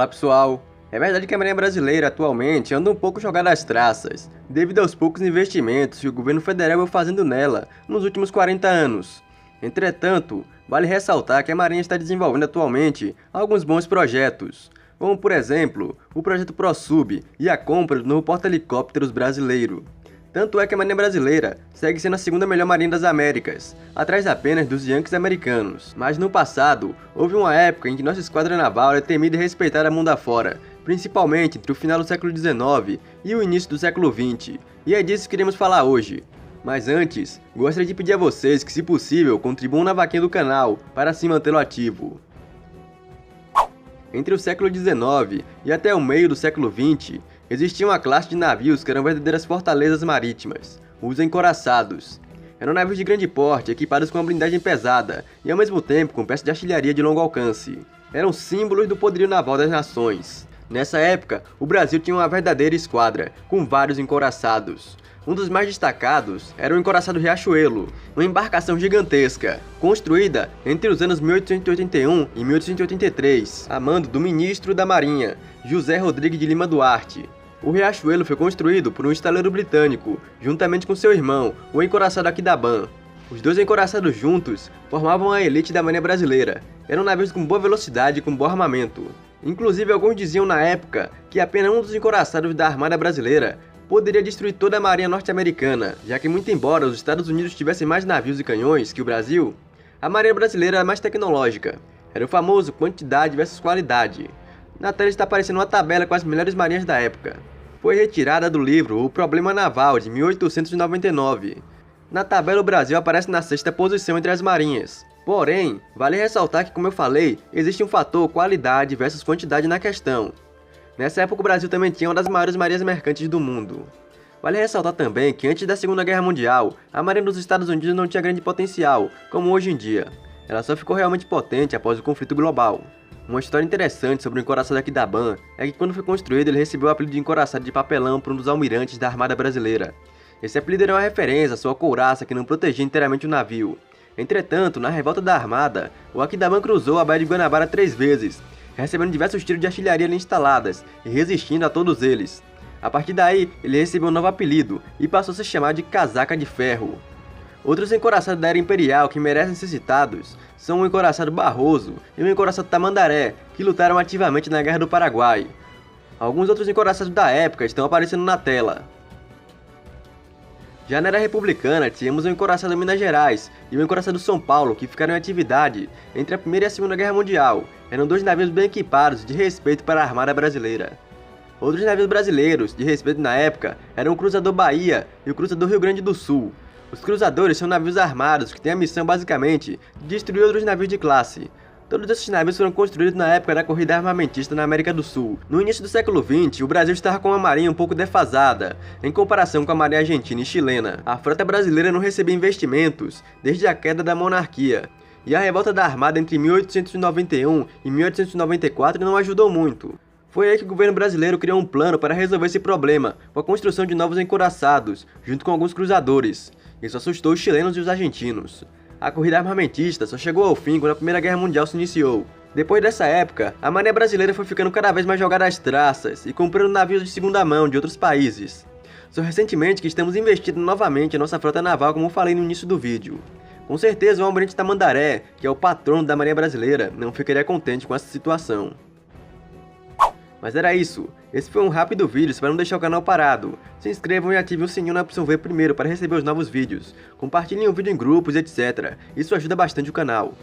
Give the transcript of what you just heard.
Olá pessoal, é verdade que a Marinha Brasileira atualmente anda um pouco jogada às traças, devido aos poucos investimentos que o governo federal veio fazendo nela nos últimos 40 anos. Entretanto, vale ressaltar que a Marinha está desenvolvendo atualmente alguns bons projetos, como por exemplo, o projeto ProSub e a compra do novo porta-helicópteros brasileiro. Tanto é que a Marinha Brasileira segue sendo a segunda melhor marinha das Américas, atrás apenas dos Yankees americanos. Mas no passado, houve uma época em que nossa esquadra naval era temida e respeitada mundo afora, principalmente entre o final do século XIX e o início do século XX, e é disso que iremos falar hoje. Mas antes, gostaria de pedir a vocês que, se possível, contribuam na vaquinha do canal, para assim mantê-lo ativo. Entre o século XIX e até o meio do século XX, existia uma classe de navios que eram verdadeiras fortalezas marítimas, os encouraçados. Eram navios de grande porte, equipados com uma blindagem pesada e ao mesmo tempo com peças de artilharia de longo alcance. Eram símbolos do poderio naval das nações. Nessa época, o Brasil tinha uma verdadeira esquadra, com vários encouraçados. Um dos mais destacados era o encouraçado Riachuelo, uma embarcação gigantesca, construída entre os anos 1881 e 1883, a mando do ministro da Marinha, José Rodrigues de Lima Duarte. O Riachuelo foi construído por um estaleiro britânico, juntamente com seu irmão, o encouraçado Aquidauban. Os dois encouraçados juntos formavam a elite da Marinha Brasileira. Eram navios com boa velocidade e com bom armamento. Inclusive, alguns diziam na época que apenas um dos encouraçados da Armada Brasileira poderia destruir toda a marinha norte-americana, já que muito embora os Estados Unidos tivessem mais navios e canhões que o Brasil, a marinha brasileira era mais tecnológica. Era o famoso quantidade versus qualidade. Na tela está aparecendo uma tabela com as melhores marinhas da época. Foi retirada do livro O Problema Naval, de 1899. Na tabela o Brasil aparece na sexta posição entre as marinhas. Porém, vale ressaltar que, como eu falei, existe um fator qualidade versus quantidade na questão. Nessa época o Brasil também tinha uma das maiores marinhas mercantes do mundo. Vale ressaltar também que antes da Segunda Guerra Mundial, a marinha dos Estados Unidos não tinha grande potencial, como hoje em dia. Ela só ficou realmente potente após o conflito global. Uma história interessante sobre o encouraçado Aquidauban é que quando foi construído ele recebeu o apelido de encouraçado de papelão por um dos almirantes da Armada Brasileira. Esse apelido era uma referência à sua couraça que não protegia inteiramente o navio. Entretanto, na revolta da Armada, o Aquidauban cruzou a Baía de Guanabara 3 vezes, recebendo diversos tiros de artilharia ali instaladas e resistindo a todos eles. A partir daí, ele recebeu um novo apelido e passou a se chamar de Casaca de Ferro. Outros encouraçados da Era Imperial que merecem ser citados são o encouraçado Barroso e o encouraçado Tamandaré, que lutaram ativamente na Guerra do Paraguai. Alguns outros encouraçados da época estão aparecendo na tela. Já na Era Republicana, tínhamos o encouraçado Minas Gerais e o encouraçado São Paulo, que ficaram em atividade entre a Primeira e a Segunda Guerra Mundial. Eram dois navios bem equipados de respeito para a Armada Brasileira. Outros navios brasileiros de respeito na época eram o Cruzador Bahia e o Cruzador Rio Grande do Sul. Os cruzadores são navios armados que têm a missão basicamente de destruir outros navios de classe. Todos esses navios foram construídos na época da corrida armamentista na América do Sul. No início do século XX, o Brasil estava com uma marinha um pouco defasada, em comparação com a marinha argentina e chilena. A frota brasileira não recebia investimentos desde a queda da monarquia, e a revolta da Armada entre 1891 e 1894 não ajudou muito. Foi aí que o governo brasileiro criou um plano para resolver esse problema, com a construção de novos encouraçados, junto com alguns cruzadores. Isso assustou os chilenos e os argentinos. A corrida armamentista só chegou ao fim quando a Primeira Guerra Mundial se iniciou. Depois dessa época, a marinha brasileira foi ficando cada vez mais jogada às traças e comprando navios de segunda mão de outros países. Só recentemente que estamos investindo novamente em nossa frota naval, como falei no início do vídeo. Com certeza o almirante Tamandaré, que é o patrono da marinha brasileira, não ficaria contente com essa situação. Mas era isso, esse foi um rápido vídeo, espero não deixar o canal parado. Se inscrevam e ativem o sininho na opção ver primeiro para receber os novos vídeos. Compartilhem o vídeo em grupos, etc. Isso ajuda bastante o canal.